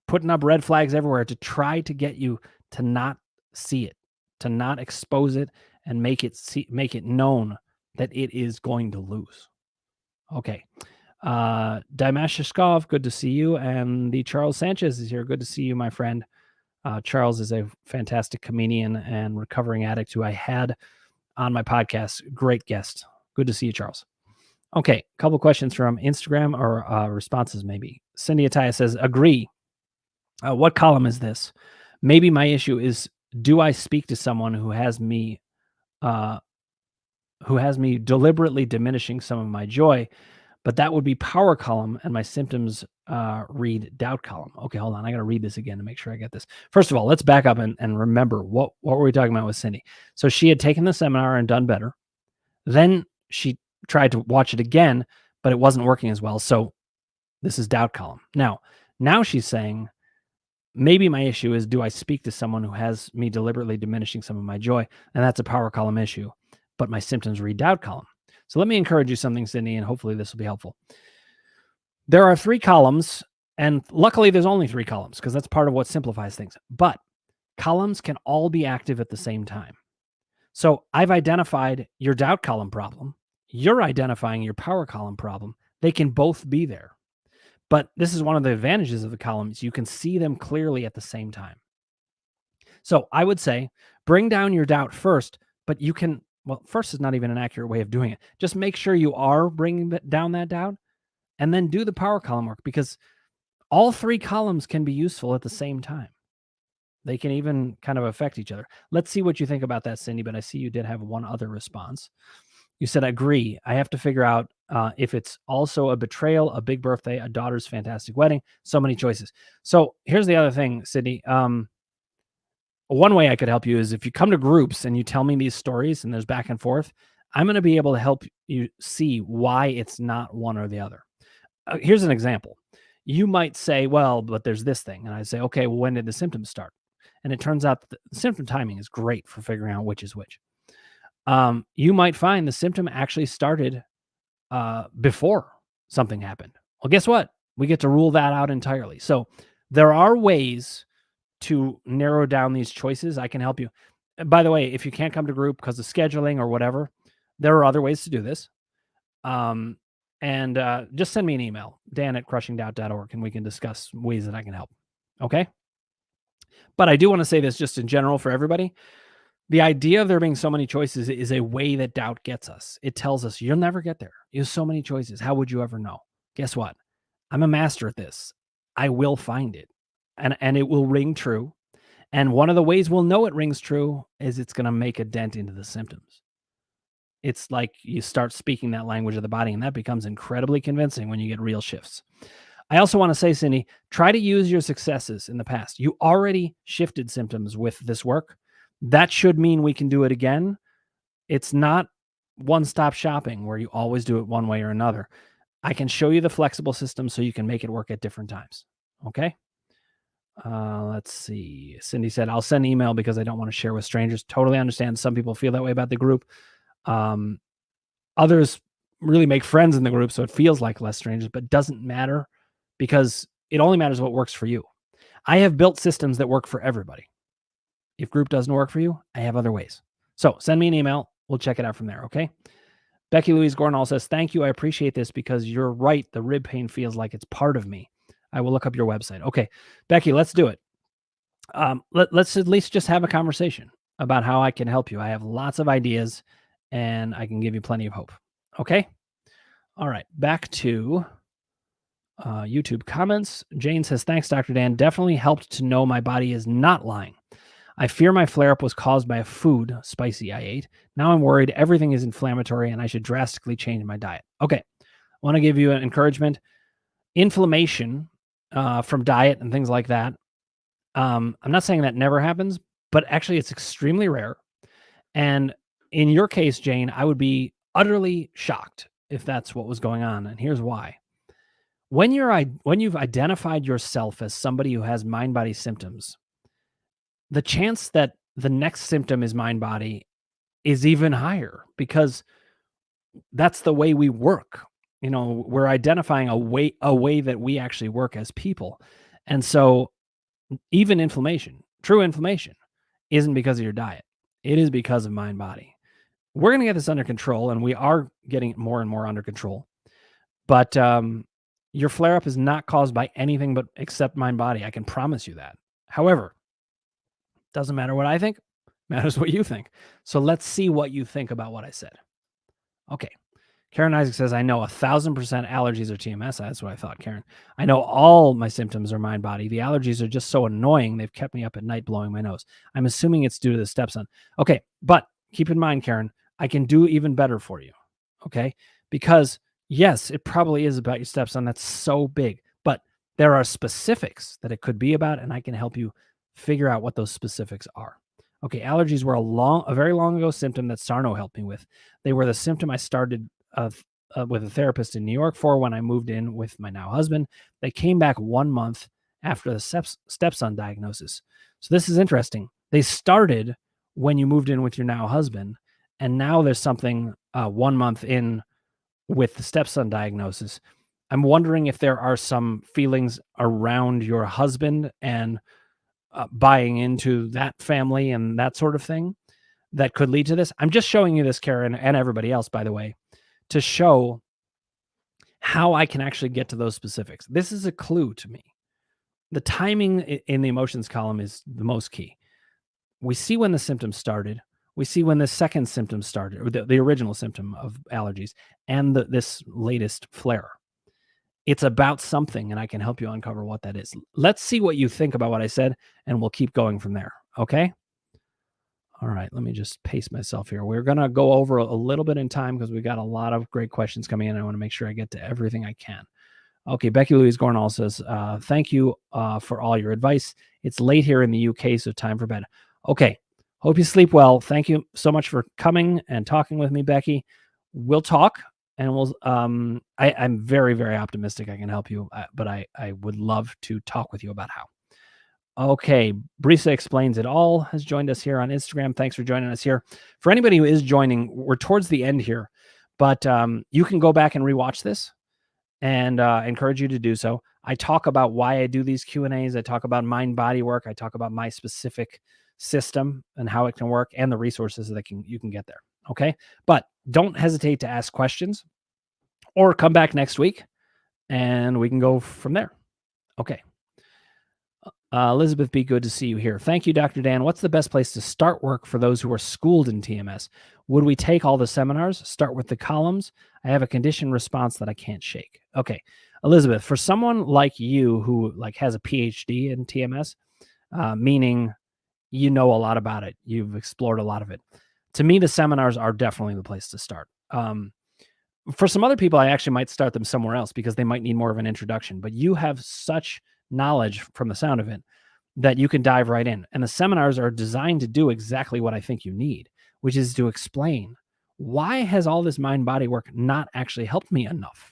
putting up red flags everywhere to try to get you to not see it, to not expose it and make it known that it is going to lose. Okay. Dimash Shishkov, good to see you. And the Charles Sanchez is here. Good to see you, my friend. Charles is a fantastic comedian and recovering addict who I had on my podcast. Great guest. Good to see you, Charles. Okay, a couple questions from Instagram, or responses maybe. Cindy Ataya says, agree. What column is this? Maybe my issue is, do I speak to someone who has me deliberately diminishing some of my joy? but that would be power column, and my symptoms read doubt column. Okay, hold on. I got to read this again to make sure I get this. First of all, let's back up and remember what were we talking about with Cindy? So she had taken the seminar and done better. Then she tried to watch it again, but it wasn't working as well. So this is doubt column. Now she's saying, maybe my issue is, do I speak to someone who has me deliberately diminishing some of my joy? And that's a power column issue, but my symptoms read doubt column. So let me encourage you something, Cindy, and hopefully this will be helpful. There are 3 columns, and luckily there's only 3 columns because that's part of what simplifies things. But columns can all be active at the same time. So I've identified your doubt column problem. You're identifying your power column problem. They can both be there. But this is one of the advantages of the columns. You can see them clearly at the same time. So I would say bring down your doubt first, but you can, well, first is not even an accurate way of doing it. Just make sure you are bringing down that doubt and then do the power column work, because all 3 columns can be useful at the same time. They can even kind of affect each other. Let's see what you think about that, Cindy, but I see you did have one other response. You said, agree. I have to figure out if it's also a betrayal, a big birthday, a daughter's fantastic wedding, so many choices. So here's the other thing, Cindy. One way I could help you is if you come to groups and you tell me these stories and there's back and forth, I'm going to be able to help you see why it's not one or the other. Here's an example. You might say, well, but there's this thing. And I say, okay, well, when did the symptoms start? And it turns out that the symptom timing is great for figuring out which is which. You might find the symptom actually started before something happened. Well, guess what? We get to rule that out entirely. So there are ways to narrow down these choices. I can help you. By the way, if you can't come to group because of scheduling or whatever, there are other ways to do this. Just send me an email, dan@crushingdoubt.org, and we can discuss ways that I can help. Okay? But I do want to say this just in general for everybody. The idea of there being so many choices is a way that doubt gets us. It tells us you'll never get there. You have so many choices. How would you ever know? Guess what? I'm a master at this. I will find it, and it will ring true. And one of the ways we'll know it rings true is it's going to make a dent into the symptoms. It's like you start speaking that language of the body, and that becomes incredibly convincing when you get real shifts. I also want to say, Cindy, try to use your successes in the past. You already shifted symptoms with this work. That should mean we can do it again. It's not one-stop shopping where you always do it one way or another. I can show you the flexible system so you can make it work at different times. Okay? Let's see. Cindy said, I'll send email because I don't want to share with strangers. Totally understand. Some people feel that way about the group. Others really make friends in the group, so it feels like less strangers, but doesn't matter because it only matters what works for you. I have built systems that work for everybody. If group doesn't work for you, I have other ways. So send me an email. We'll check it out from there, okay? Becky Louise Gornall says, thank you. I appreciate this because you're right. The rib pain feels like it's part of me. I will look up your website. Okay, Becky, let's do it. Let's at least just have a conversation about how I can help you. I have lots of ideas, and I can give you plenty of hope. Okay? All right, back to YouTube comments. Jane says, thanks, Dr. Dan. Definitely helped to know my body is not lying. I fear my flare-up was caused by a food, spicy, I ate. Now I'm worried everything is inflammatory and I should drastically change my diet. Okay, I want to give you an encouragement. Inflammation from diet and things like that, I'm not saying that never happens, but actually it's extremely rare. And in your case, Jane, I would be utterly shocked if that's what was going on. And here's why. When you've identified yourself as somebody who has mind-body symptoms, the chance that the next symptom is mind-body is even higher because that's the way we work. You know, we're identifying a way that we actually work as people. And so even inflammation, true inflammation, isn't because of your diet. It is because of mind-body. We're going to get this under control, and we are getting it more and more under control. But your flare-up is not caused by anything but except mind-body. I can promise you that. However, doesn't matter what I think, matters what you think. So let's see what you think about what I said. Okay. Karen Isaac says, I know 1,000% allergies are TMS. That's what I thought, Karen. I know all my symptoms are mind-body. The allergies are just so annoying. They've kept me up at night blowing my nose. I'm assuming it's due to the stepson. Okay. But keep in mind, Karen, I can do even better for you. Okay. Because Yes, it probably is about your stepson. That's so big. But there are specifics that it could be about, and I can help you figure out what those specifics are. Okay, allergies were a very long ago symptom that Sarno helped me with. They were the symptom I started with a therapist in New York for when I moved in with my now husband. They came back 1 month after the stepson diagnosis. So this is interesting. They started when you moved in with your now husband, and now there's something 1 month in with the stepson diagnosis. I'm wondering if there are some feelings around your husband and buying into that family and that sort of thing that could lead to this. I'm just showing you this, Karen, and everybody else, by the way, to show how I can actually get to those specifics. This is a clue to me. The timing in the emotions column is the most key. We see when the symptoms started. We see when the second symptom started, or the original symptom of allergies, and this latest flare. It's about something, and I can help you uncover what that is. Let's see what you think about what I said, and we'll keep going from there. Okay? All right, let me just pace myself here. We're going to go over a little bit in time because we got a lot of great questions coming in. I want to make sure I get to everything I can. Okay, Becky Louise Gornall says, thank you for all your advice. It's late here in the UK, so time for bed. Okay, hope you sleep well. Thank you so much for coming and talking with me, Becky. We'll talk, and I'm very, very optimistic I can help you, but I would love to talk with you about how. Okay, Brisa Explains It All has joined us here on Instagram. Thanks for joining us here. For anybody who is joining, we're towards the end here, but you can go back and rewatch this, and encourage you to do so. I talk about why I do these Q&As. I talk about mind-body work. I talk about my specific system and how it can work and the resources that you can get there. Okay, but don't hesitate to ask questions or come back next week and we can go from there. Okay. Elizabeth B., good to see you here. Thank you, Dr. Dan. What's the best place to start work for those who are schooled in TMS? Would we take all the seminars, start with the columns? I have a condition response that I can't shake. Okay, Elizabeth, for someone like you who has a PhD in TMS, meaning you know a lot about it, you've explored a lot of it. To me, the seminars are definitely the place to start. For some other people, I actually might start them somewhere else because they might need more of an introduction, but you have such knowledge from the sound of it that you can dive right in. And the seminars are designed to do exactly what I think you need, which is to explain why has all this mind body work not actually helped me enough?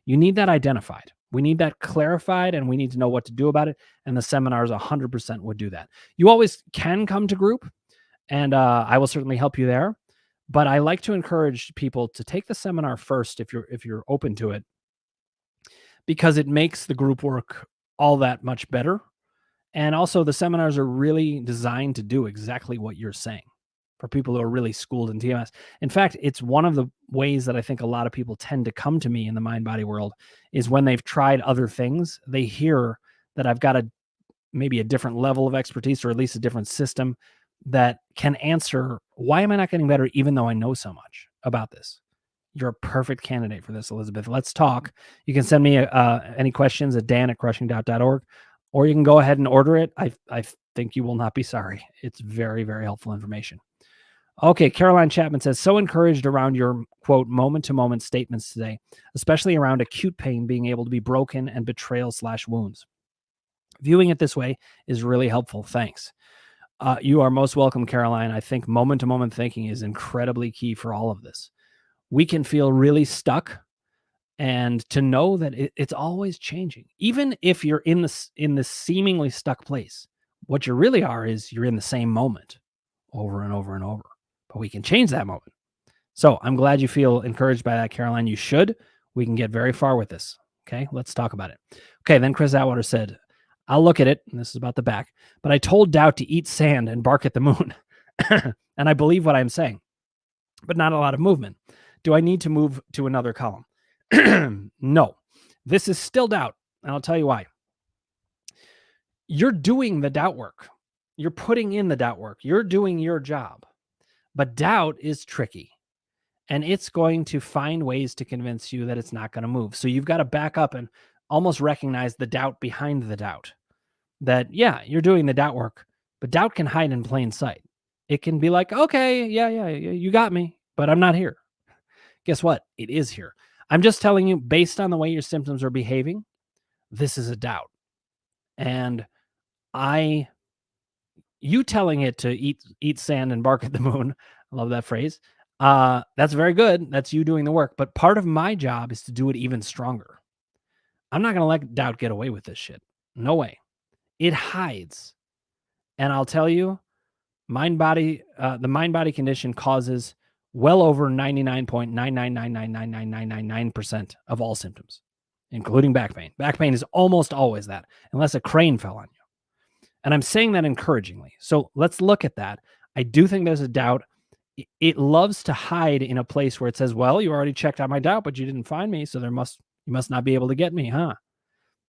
You need that identified. We need that clarified, and we need to know what to do about it. And the seminars 100% would do that. You always can come to group, and I will certainly help you there. But I like to encourage people to take the seminar first if you're open to it, because it makes the group work all that much better. And also the seminars are really designed to do exactly what you're saying for people who are really schooled in TMS. In fact, it's one of the ways that I think a lot of people tend to come to me in the mind body world is when they've tried other things, they hear that I've got maybe a different level of expertise, or at least a different system that can answer, why am I not getting better even though I know so much about this? You're a perfect candidate for this, Elizabeth. Let's talk. You can send me any questions at dan@crushingdoubt.org, or you can go ahead and order it. I think you will not be sorry. It's very, very helpful information. Okay, Caroline Chapman says, so encouraged around your, quote, moment-to-moment statements today, especially around acute pain being able to be broken and betrayal/wounds. Viewing it this way is really helpful. Thanks. You are most welcome, Caroline. I think moment-to-moment thinking is incredibly key for all of this. We can feel really stuck, and to know that it's always changing. Even if you're in this seemingly stuck place, what you really are is you're in the same moment over and over and over. But we can change that moment. So I'm glad you feel encouraged by that, Caroline. You should. We can get very far with this. Okay, let's talk about it. Okay, then Chris Atwater said, I'll look at it, and this is about the back, but I told Doubt to eat sand and bark at the moon. And I believe what I'm saying, but not a lot of movement. Do I need to move to another column? No, this is still Doubt, and I'll tell you why. You're doing the doubt work. You're putting in the doubt work. You're doing your job. But doubt is tricky, and it's going to find ways to convince you that it's not going to move. So you've got to back up and almost recognize the doubt behind the doubt. That, yeah, you're doing the doubt work, but doubt can hide in plain sight. It can be like, okay, yeah, you got me, but I'm not here. Guess what? It is here. I'm just telling you, based on the way your symptoms are behaving, this is a doubt. And you telling it to eat sand and bark at the moon, I love that phrase. That's very good. That's you doing the work. But part of my job is to do it even stronger. I'm not going to let doubt get away with this shit. No way. It hides. And I'll tell you, the mind body condition causes well over 99.999999999% of all symptoms, including back pain. Back pain is almost always that, unless a crane fell on you. And I'm saying that encouragingly. So let's look at that. I do think there's a doubt. It loves to hide in a place where it says, well, you already checked out my doubt, but you didn't find me. So you must not be able to get me, huh?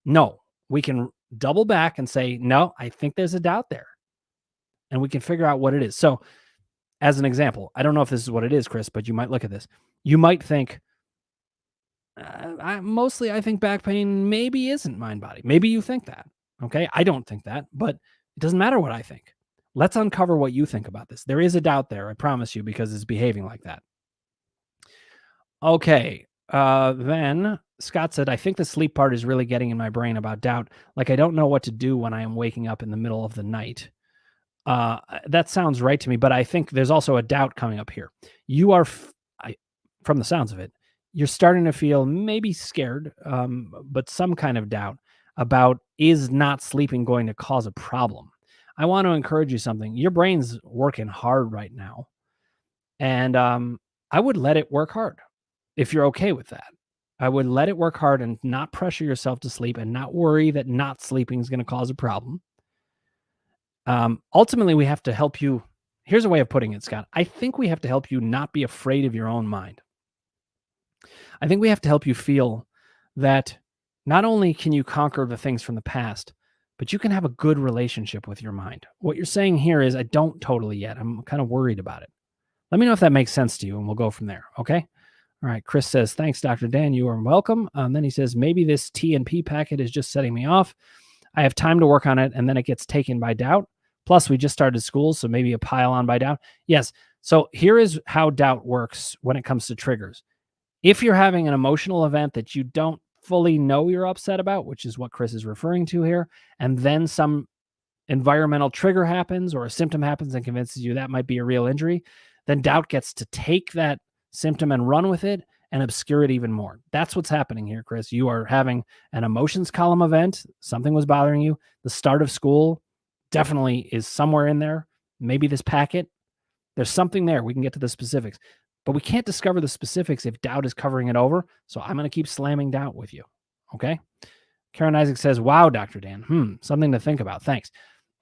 No, we can double back and say, no, I think there's a doubt there. And we can figure out what it is. So as an example, I don't know if this is what it is, Chris, but you might look at this. You might think, I think back pain maybe isn't mind body. Maybe you think that. Okay. I don't think that, but it doesn't matter what I think. Let's uncover what you think about this. There is a doubt there, I promise you, because it's behaving like that. Okay. Then Scott said, I think the sleep part is really getting in my brain about doubt. Like I don't know what to do when I am waking up in the middle of the night. That sounds right to me, but I think there's also a doubt coming up here. You are, from the sounds of it, you're starting to feel maybe scared, but some kind of doubt about, is not sleeping going to cause a problem? I want to encourage you something. Your brain's working hard right now. And I would let it work hard if you're okay with that. I would let it work hard and not pressure yourself to sleep and not worry that not sleeping is going to cause a problem. Ultimately, we have to help you. Here's a way of putting it, Scott. I think we have to help you not be afraid of your own mind. I think we have to help you feel that not only can you conquer the things from the past, but you can have a good relationship with your mind. What you're saying here is, I don't totally yet. I'm kind of worried about it. Let me know if that makes sense to you, and we'll go from there. Okay. All right. Chris says, thanks, Dr. Dan. You are welcome. Then he says, maybe this TNP packet is just setting me off. I have time to work on it, and then it gets taken by doubt. Plus, we just started school, so maybe a pile on by doubt. Yes. So here is how doubt works when it comes to triggers. If you're having an emotional event that you don't fully know you're upset about, which is what Chris is referring to here, and then some environmental trigger happens or a symptom happens and convinces you that might be a real injury, then doubt gets to take that symptom and run with it and obscure it even more. That's what's happening here, Chris. You are having an emotions column event. Something was bothering you. The start of school definitely is somewhere in there. Maybe this packet. There's something there. We can get to the specifics. But we can't discover the specifics if doubt is covering it over. So I'm going to keep slamming doubt with you. Okay? Karen Isaac says, wow, Dr. Dan. Something to think about. Thanks.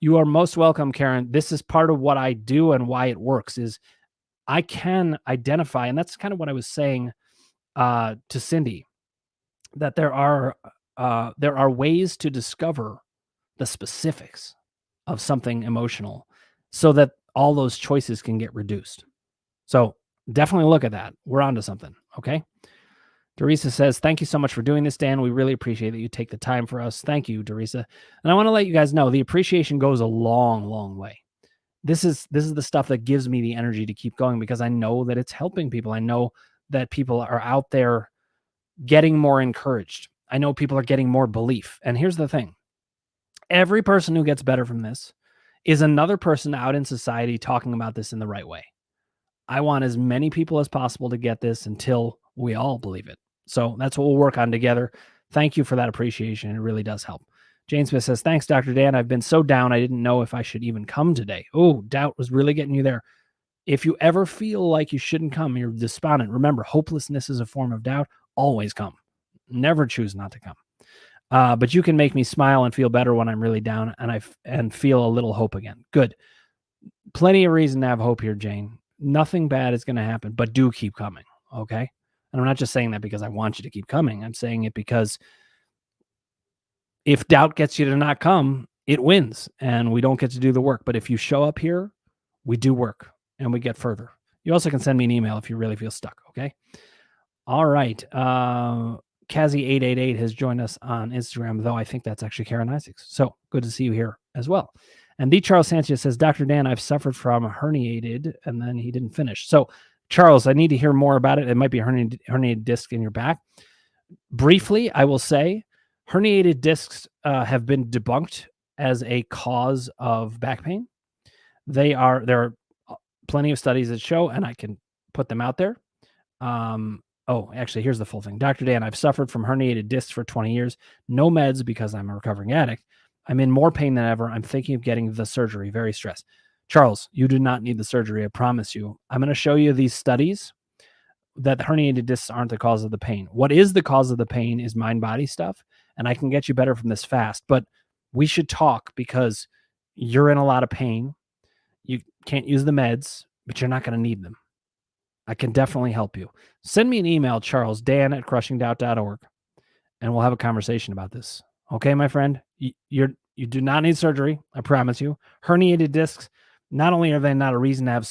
You are most welcome, Karen. This is part of what I do and why it works is I can identify, and that's kind of what I was saying to Cindy, that there are ways to discover the specifics of something emotional so that all those choices can get reduced. So definitely look at that. We're onto something. Okay. Teresa says, thank you so much for doing this, Dan. We really appreciate that you take the time for us. Thank you, Teresa. And I want to let you guys know the appreciation goes a long, long way. This is the stuff that gives me the energy to keep going because I know that it's helping people. I know that people are out there getting more encouraged. I know people are getting more belief. And here's the thing. Every person who gets better from this is another person out in society talking about this in the right way. I want as many people as possible to get this until we all believe it. So that's what we'll work on together. Thank you for that appreciation. It really does help. Jane Smith says, thanks, Dr. Dan. I've been so down. I didn't know if I should even come today. Oh, doubt was really getting you there. If you ever feel like you shouldn't come, you're despondent. Remember, hopelessness is a form of doubt. Always come. Never choose not to come. But you can make me smile and feel better when I'm really down and feel a little hope again. Good. Plenty of reason to have hope here, Jane. Nothing bad is going to happen, but do keep coming. Okay. And I'm not just saying that because I want you to keep coming. I'm saying it because if doubt gets you to not come, it wins and we don't get to do the work. But if you show up here, we do work and we get further. You also can send me an email if you really feel stuck. Okay. All right. Kazi888 has joined us on Instagram, though I think that's actually Karen Isaacs. So good to see you here as well. And D. Charles Sanchez says, Dr. Dan, I've suffered from herniated, and then he didn't finish. So Charles, I need to hear more about it. It might be a herniated disc in your back. Briefly, I will say herniated discs have been debunked as a cause of back pain. There are plenty of studies that show, and I can put them out there. Actually, here's the full thing. Dr. Dan, I've suffered from herniated discs for 20 years. No meds because I'm a recovering addict. I'm in more pain than ever. I'm thinking of getting the surgery. Very stressed. Charles, you do not need the surgery. I promise you. I'm going to show you these studies that the herniated discs aren't the cause of the pain. What is the cause of the pain is mind-body stuff, and I can get you better from this fast. But we should talk because you're in a lot of pain. You can't use the meds, but you're not going to need them. I can definitely help you. Send me an email, charlesdan@crushingdoubt.org, and we'll have a conversation about this. Okay, my friend? You do not need surgery, I promise you. Herniated discs, not only are they not a reason to have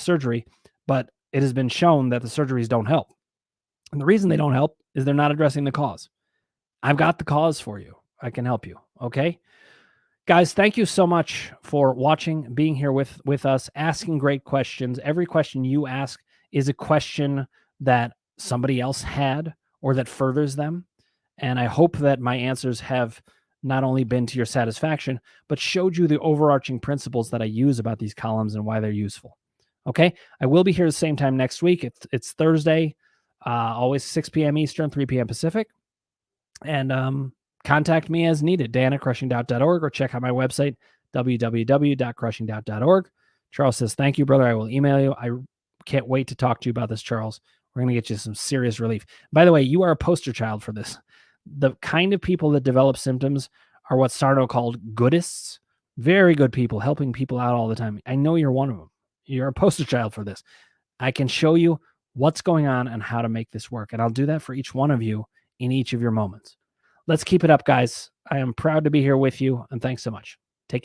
surgery, but it has been shown that the surgeries don't help. And the reason they don't help is they're not addressing the cause. I've got the cause for you. I can help you, okay? Guys, thank you so much for watching, being here with us, asking great questions. Every question you ask is a question that somebody else had or that furthers them. And I hope that my answers have not only been to your satisfaction, but showed you the overarching principles that I use about these columns and why they're useful. Okay, I will be here the same time next week. It's Thursday, always 6 p.m. Eastern, 3 p.m. Pacific. And contact me as needed, dan@crushingdoubt.org, or check out my website, www.crushingdoubt.org. Charles says, thank you, brother. I will email you. I can't wait to talk to you about this, Charles. We're going to get you some serious relief. By the way, you are a poster child for this. The kind of people that develop symptoms are what Sarno called goodists. Very good people, helping people out all the time. I know you're one of them. You're a poster child for this. I can show you what's going on and how to make this work. And I'll do that for each one of you in each of your moments. Let's keep it up, guys. I am proud to be here with you, and thanks so much.